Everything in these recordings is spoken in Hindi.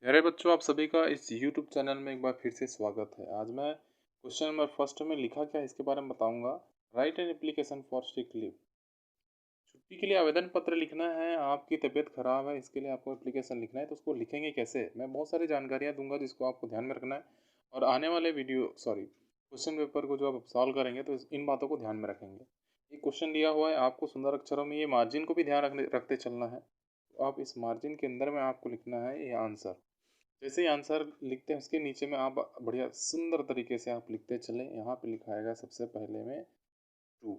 प्यारे बच्चों, आप सभी का इस YouTube चैनल में एक बार फिर से स्वागत है। आज मैं क्वेश्चन नंबर फर्स्ट में लिखा क्या है इसके बारे में बताऊंगा। Right N application for sick leave. छुट्टी के लिए आवेदन पत्र लिखना है। आपकी तबीयत खराब है, इसके लिए आपको एप्लीकेशन लिखना है, तो उसको लिखेंगे कैसे? मैं बहुत सारी जानकारियाँ दूंगा जिसको आपको ध्यान में रखना है। और आने वाले क्वेश्चन पेपर को जो आप सॉल्व करेंगे तो इन बातों को ध्यान में रखेंगे। ये क्वेश्चन दिया हुआ है आपको सुंदर अक्षरों में, ये मार्जिन को भी ध्यान रखते चलना है। तो आप इस मार्जिन के अंदर में आपको लिखना है ये आंसर। जैसे ही आंसर लिखते हैं उसके नीचे में आप बढ़िया सुंदर तरीके से आप लिखते चलें। यहाँ पे लिखा आएगा सबसे पहले में टू।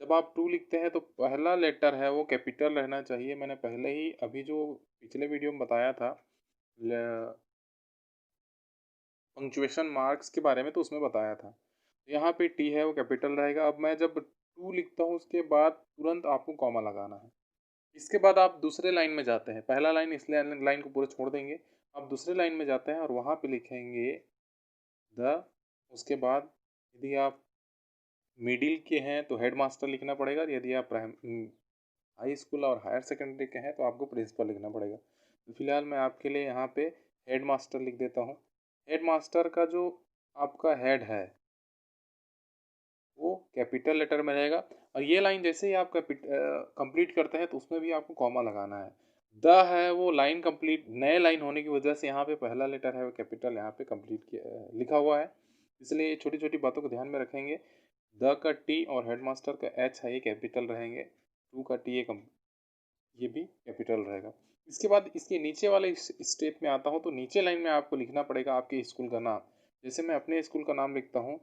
जब आप टू लिखते हैं तो पहला लेटर है वो कैपिटल रहना चाहिए। मैंने पहले ही अभी जो पिछले वीडियो में बताया था पंक्चुएशन मार्क्स के बारे में, तो उसमें बताया था। यहाँ पे टी है वो कैपिटल रहेगा। अब मैं जब टू लिखता हूँ उसके बाद तुरंत आपको कॉमा लगाना है। इसके बाद आप दूसरे लाइन में जाते हैं। पहला लाइन इसलिए लाइन को पूरा छोड़ देंगे। आप दूसरे लाइन में जाते हैं और वहाँ पे लिखेंगे द। उसके बाद यदि आप मिडिल के हैं तो हेड मास्टर लिखना पड़ेगा। यदि आप हाई स्कूल और हायर सेकेंडरी के हैं तो आपको प्रिंसिपल लिखना पड़ेगा। तो फिलहाल मैं आपके लिए यहाँ पे हेड मास्टर लिख देता हूँ। हेड मास्टर का जो आपका हेड है वो कैपिटल लेटर में रहेगा। और ये लाइन जैसे ही आप कंप्लीट करते हैं तो उसमें भी आपको कॉमा लगाना है। द है वो लाइन कंप्लीट नए लाइन होने की वजह से यहाँ पे पहला लेटर है वो कैपिटल यहाँ पे कंप्लीट किया लिखा हुआ है, इसलिए छोटी छोटी बातों को ध्यान में रखेंगे। द का टी और हेडमास्टर का एच है ये कैपिटल रहेंगे। टू का टी ये भी कैपिटल रहेगा। इसके बाद इसके नीचे वाले स्टेप में आता हूँ तो नीचे लाइन में आपको लिखना पड़ेगा आपके स्कूल का नाम। जैसे मैं अपने स्कूल का नाम लिखता हूँ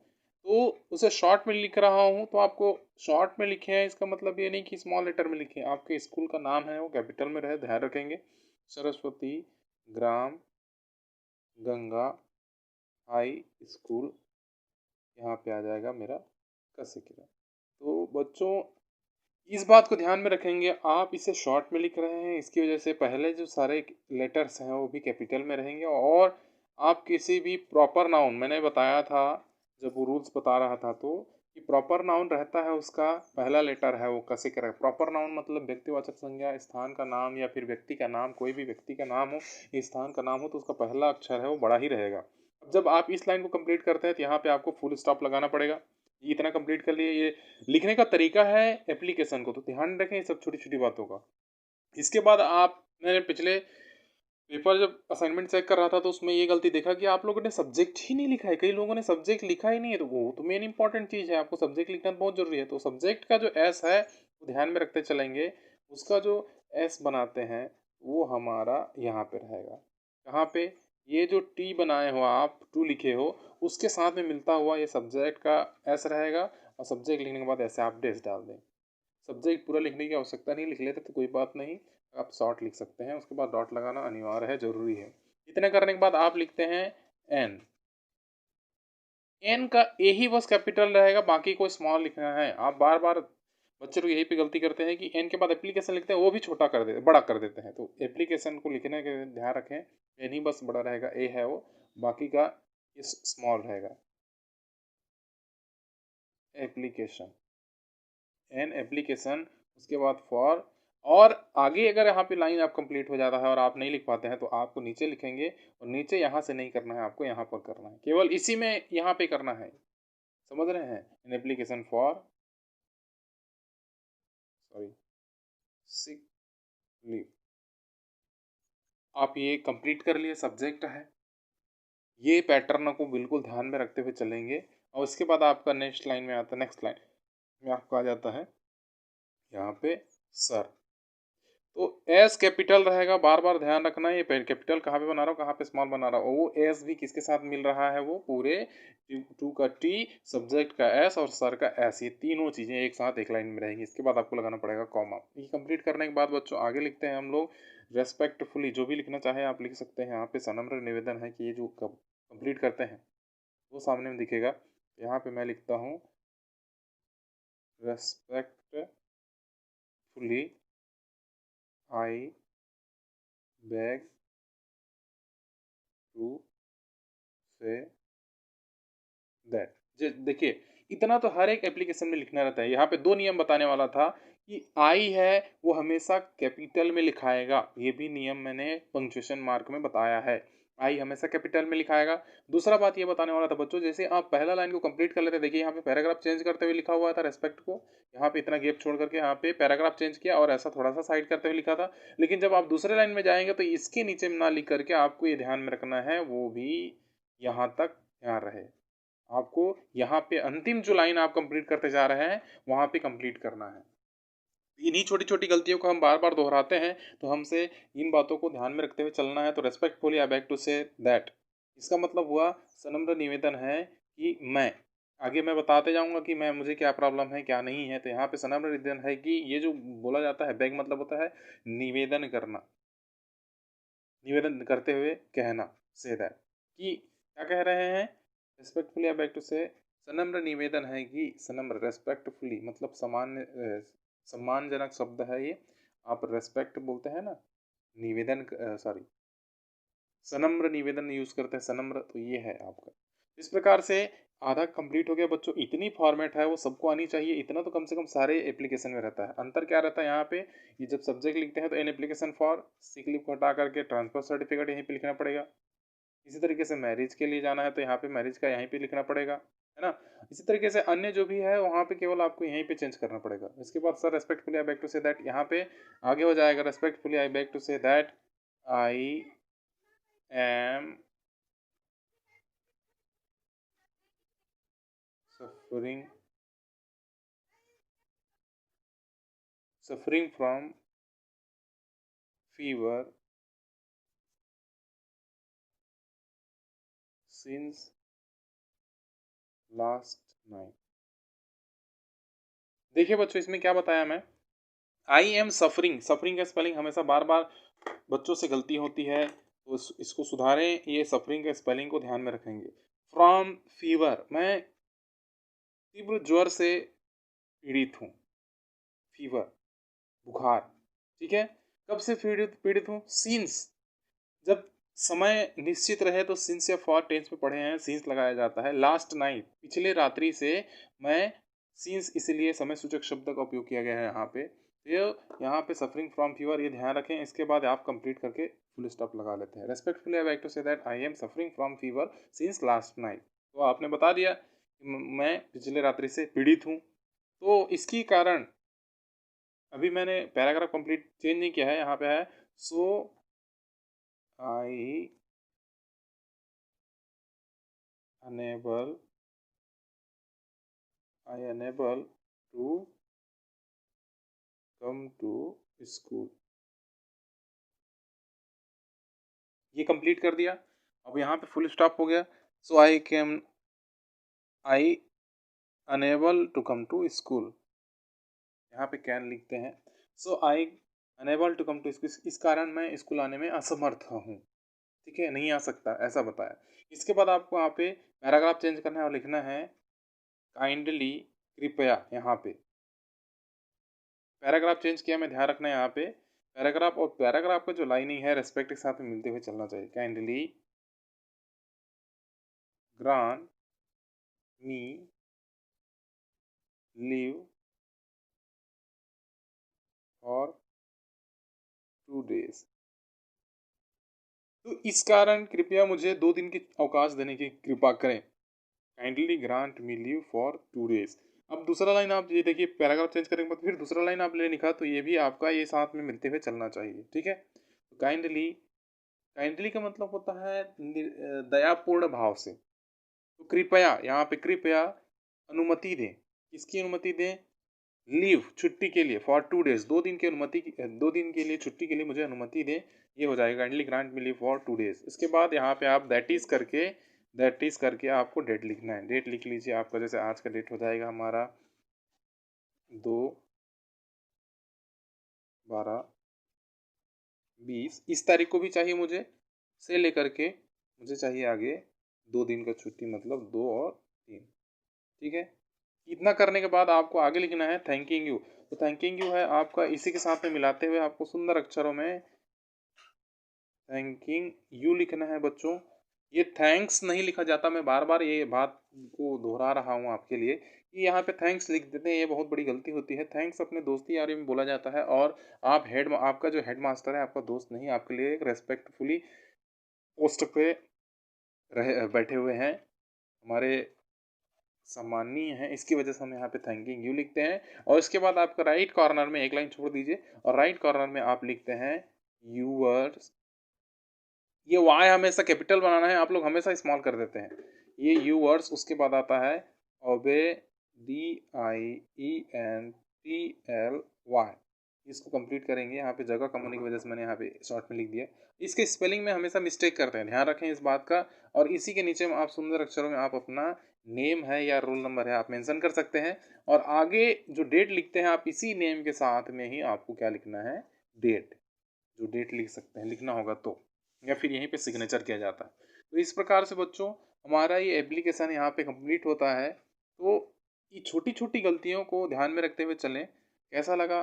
तो उसे शॉर्ट में लिख रहा हूँ, तो आपको शॉर्ट में लिखे हैं इसका मतलब ये नहीं कि स्मॉल लेटर में लिखे। आपके स्कूल का नाम है वो कैपिटल में रहे, ध्यान रखेंगे। सरस्वती ग्राम गंगा हाई स्कूल, यहाँ पे आ जाएगा मेरा कसिकिरा। तो बच्चों इस बात को ध्यान में रखेंगे, आप इसे शॉर्ट में लिख रहे हैं, इसकी वजह से पहले जो सारे लेटर्स हैं वो भी कैपिटल में रहेंगे। और आप किसी भी प्रॉपर नाउन, मैंने बताया था जब वो रूल्स बता रहा था तो कि प्रॉपर नाउन रहता है उसका पहला लेटर है वो कैसे करें। प्रॉपर नाउन मतलब व्यक्तिवाचक संज्ञा, स्थान का नाम या फिर व्यक्ति का नाम, कोई भी व्यक्ति का नाम हो, स्थान का नाम हो, तो उसका पहला अक्षर है वो बड़ा ही रहेगा। अब जब आप इस लाइन को कंप्लीट करते हैं तो यहाँ पे आपको फुल स्टॉप लगाना पड़ेगा। ये इतना कंप्लीट कर लिए। ये लिखने का तरीका है एप्लीकेशन को, तो ध्यान रखें सब छोटी छोटी बातों का। इसके बाद आप, मैंने पिछले पेपर जब असाइनमेंट चेक कर रहा था तो उसमें ये गलती देखा कि आप लोगों ने सब्जेक्ट ही नहीं लिखा है। कई लोगों ने सब्जेक्ट लिखा ही नहीं है, तो वो तो मेन इंपॉर्टेंट चीज़ है, आपको सब्जेक्ट लिखना बहुत जरूरी है। तो सब्जेक्ट का जो एस है वो ध्यान में रखते चलेंगे। उसका जो एस बनाते हैं वो हमारा यहाँ पे रहेगा। कहाँ पे? ये जो टी बनाए हो आप, टू लिखे हो, उसके साथ में मिलता हुआ ये सब्जेक्ट का एस रहेगा। और सब्जेक्ट लिखने के बाद ऐसे आप डेस डाल दें। सब्जेक्ट पूरा लिखने की आवश्यकता नहीं, लिख लेते तो कोई बात नहीं, आप शॉर्ट लिख सकते हैं। उसके बाद डॉट लगाना अनिवार्य है, जरूरी है। इतना करने के बाद आप लिखते हैं एन। एन का ए ही बस कैपिटल रहेगा, बाकी कोई स्मॉल लिखना है। आप बार बार बच्चे लोग यही पे गलती करते हैं कि एन के बाद एप्लीकेशन लिखते हैं वो भी छोटा कर देते, बड़ा कर देते हैं। तो एप्लीकेशन को लिखने के ध्यान रखें, एन ही बस बड़ा रहेगा, ए है वो, बाकी का इस स्मॉल रहेगा। एप्लीकेशन, एन एप्लीकेशन, उसके बाद फॉर। और आगे अगर यहाँ पे लाइन आप कंप्लीट हो जाता है और आप नहीं लिख पाते हैं तो आपको नीचे लिखेंगे। और नीचे यहाँ से नहीं करना है, आपको यहाँ पर करना है, केवल इसी में यहाँ पे करना है। समझ रहे हैं? इन application for sorry sick leave. आप ये कंप्लीट कर लिए, सब्जेक्ट है। ये पैटर्न को बिल्कुल ध्यान में रखते हुए चलेंगे। और उसके बाद आपका नेक्स्ट लाइन में आता है, नेक्स्ट लाइन में आपका आ जाता है यहाँ पे सर। तो एस कैपिटल रहेगा, बार बार ध्यान रखना है। ये कैपिटल कहाँ पे बना रहा हूँ, कहाँ पे स्मॉल बना रहा हूँ। वो एस भी किसके साथ मिल रहा है, वो पूरे टू का टी, सब्जेक्ट का एस और सर का एस, ये तीनों चीज़ें एक साथ एक लाइन में रहेंगी। इसके बाद आपको लगाना पड़ेगा कॉमा। ये कंप्लीट करने के बाद बच्चों आगे लिखते हैं हम लोग रेस्पेक्टफुली। जो भी लिखना चाहे आप लिख सकते हैं। यहाँ पे सनम्र निवेदन है कि ये जो कंप्लीट करते हैं वो सामने में दिखेगा। यहाँ पे मैं लिखता हूँ respectfully I beg to say that. देखिए इतना तो हर एक एप्लीकेशन में लिखना रहता है। यहाँ पे दो नियम बताने वाला था कि आई है वो हमेशा कैपिटल में लिखाएगा, ये भी नियम मैंने पंक्चुएशन मार्क में बताया है। आई हमेशा कैपिटल में लिखाएगा। दूसरा बात ये बताने वाला था बच्चों, जैसे आप पहला लाइन को कंप्लीट कर लेते, देखिए यहाँ पे पैराग्राफ चेंज करते हुए लिखा हुआ था रेस्पेक्ट को, यहाँ पे इतना गैप छोड़ करके यहाँ पे पैराग्राफ चेंज किया और ऐसा थोड़ा सा साइड करते हुए लिखा था। लेकिन जब आप दूसरे लाइन में जाएंगे तो इसके नीचे ना लिख करके आपको ये ध्यान में रखना है, वो भी यहाँ तक ध्यान रहे, आपको यहाँ पे अंतिम जो लाइन आप कंप्लीट करते जा रहे हैं वहाँ पे कंप्लीट करना है। इन्हीं छोटी छोटी गलतियों को हम बार बार दोहराते हैं, तो हमसे इन बातों को ध्यान में रखते हुए चलना है। तो respectfully I beg to say that, इसका मतलब हुआ सनम्र निवेदन है कि मैं, आगे मैं बताते जाऊंगा कि मैं, मुझे क्या प्रॉब्लम है क्या नहीं है। तो यहाँ पे सनम्र निवेदन है कि ये जो बोला जाता है, बैग मतलब होता है निवेदन करना, निवेदन करते हुए कहना, से दैट, कि क्या कह रहे हैं, रेस्पेक्टफुली आई बैक टू से, सनम्र निवेदन है कि, सनम्र रेस्पेक्टफुली मतलब सामान्य सम्मानजनक शब्द है ये, आप रेस्पेक्ट बोलते हैं ना, निवेदन सॉरी सनम्र निवेदन यूज करते हैं सनम्र, तो ये है आपका। इस प्रकार से आधा कंप्लीट हो गया बच्चों। इतनी फॉर्मेट है वो सबको आनी चाहिए, इतना तो कम से कम सारे एप्लीकेशन में रहता है। अंतर क्या रहता है यहाँ पे, ये जब सब्जेक्ट लिखते हैं तो an application for, C clip को हटा करके ट्रांसफर सर्टिफिकेट यहीं पे लिखना पड़ेगा। इसी तरीके से मैरिज के लिए जाना है तो यहाँ पे मैरिज का यहीं पे लिखना पड़ेगा, है ना। इसी तरीके से अन्य जो भी है वहाँ पे केवल आपको यहीं पे चेंज करना पड़ेगा। इसके बाद sir respectfully I beg to say that, यहाँ पे आगे हो जाएगा respectfully I beg to say that I am suffering from fever since last night। देखिए बच्चों इसमें क्या बताया मैं, आई एम सफरिंग, सफरिंग का स्पेलिंग हमेशा बार बार बच्चों से गलती होती है, तो इसको सुधारें, ये सफरिंग का स्पेलिंग को ध्यान में रखेंगे। फ्रॉम फीवर, मैं तीव्र ज्वर से पीड़ित हूँ, फीवर बुखार, ठीक है। कब से पीड़ित पीड़ित हूँ, सीन्स, जब समय निश्चित रहे तो सिंस या फॉर टेंस में पढ़े हैं, सिंस लगाया जाता है। लास्ट नाइट, पिछले रात्रि से, मैं, सिंस इसलिए समय सूचक शब्द का उपयोग किया गया है यहाँ पे। तो यहाँ पे सफरिंग फ्रॉम फीवर, ये ध्यान रखें। इसके बाद आप कंप्लीट करके फुल स्टॉप लगा लेते हैं। Respectfully I like to say that I am suffering from fever since last night, तो आपने बता दिया कि मैं पिछले रात्रि से पीड़ित हूँ। तो इसकी कारण अभी मैंने पैराग्राफ कंप्लीट चेंज नहीं किया है, यहाँ पे है so I unable to come to school, ये कंप्लीट कर दिया। अब यहाँ पे फुल स्टॉप हो गया। So I unable to come to school, यहाँ पे कैन लिखते हैं। So I unable to come to school, इस कारण मैं स्कूल आने में असमर्थ हूँ, ठीक है, नहीं आ सकता, ऐसा बताया। इसके बाद आपको यहाँ पे पैराग्राफ चेंज करना है और लिखना है काइंडली, कृपया। यहाँ पे पैराग्राफ चेंज किया, मैं ध्यान रखना है यहाँ पे पैराग्राफ और पैराग्राफ का जो लाइनिंग है रेस्पेक्ट के साथ में मिलते हुए चलना चाहिए। Kindly grant me leave for 2 days, तो इस कारण कृपया मुझे 2 दिन की अवकाश देने की कृपा करें। Kindly grant me leave for 2 days। अब दूसरा लाइन आप ये देखिए, पैराग्राफ चेंज करने के बाद फिर दूसरा लाइन आप ले लिखा, तो ये भी आपका ये साथ में मिलते हुए चलना चाहिए, ठीक है। काइंडली, काइंडली का मतलब होता है दयापूर्ण भाव से। तो कृपया, यहाँ पे कृपया अनुमति दें, किसकी अनुमति दें, लीव छुट्टी के लिए, फॉर 2 days 2 दिन की अनुमति, 2 दिन के लिए छुट्टी के लिए मुझे अनुमति दें, ये हो जाएगा kindly grant me leave for 2 days। इसके बाद यहाँ पे आप दैट इज करके आपको डेट लिखना है। डेट लिख लीजिए आपका, जैसे आज का डेट हो जाएगा हमारा 2/12/20, इस तारीख को भी चाहिए मुझे, से लेकर के मुझे चाहिए आगे 2 दिन का छुट्टी, मतलब 2 और 3, ठीक है। इतना करने के बाद आपको आगे लिखना है थैंकिंग यू। तो थैंकिंग यू है आपका, इसी के साथ में मिलाते हुए आपको सुंदर अक्षरों में थैंकिंग यू लिखना है बच्चों। ये थैंक्स नहीं लिखा जाता, मैं बार-बार ये बात को दोहरा रहा हूँ आपके लिए कि यहाँ पे थैंक्स लिख देते हैं, ये बहुत बड़ी गलती होती है। थैंक्स अपने दोस्ती यारी में बोला जाता है और आपका जो हेडमास्टर है, आपका दोस्त नहीं, आपके लिए एक रिस्पेक्टफुली पोस्ट पे बैठे हुए हैं, हमारे सम्माननीय हैं, इसकी वजह से हम यहाँ पे थैंकिंग यू लिखते हैं और इसके बाद आपका राइट कॉर्नर में एक लाइन छोड़ दीजिए और राइट कॉर्नर में आप लिखते हैं यूअर्स। ये वाई हमेशा कैपिटल बनाना है, आप लोग हमेशा स्मॉल कर देते हैं। ये यूअर्स, उसके बाद आता है ओबे, DIENTLY। इसको कंप्लीट करेंगे, यहाँ पे जगह कम होने की वजह से मैंने यहाँ पे शॉर्ट में लिख दिया। इसके स्पेलिंग में हमेशा मिस्टेक करते हैं, ध्यान रखें इस बात का। और इसी के नीचे में आप सुंदर अक्षरों में आप अपना नेम है या रोल नंबर है आप मेंशन कर सकते हैं और आगे जो डेट लिखते हैं आप इसी नेम के साथ में ही आपको क्या लिखना है, डेट, जो डेट लिख सकते हैं, लिखना होगा तो, या फिर यहीं पे सिग्नेचर किया जाता है। तो इस प्रकार से बच्चों हमारा ये एप्लीकेशन यहाँ पे कंप्लीट होता है। तो ये छोटी-छोटी गलतियों को ध्यान में रखते हुए चलें। कैसा लगा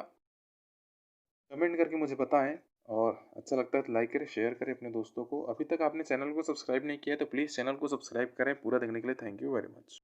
कमेंट करके मुझे बताएँ और अच्छा लगता है तो लाइक करें, शेयर करें अपने दोस्तों को। अभी तक आपने चैनल को सब्सक्राइब नहीं किया है तो प्लीज़ चैनल को सब्सक्राइब करें। पूरा देखने के लिए थैंक यू वेरी मच।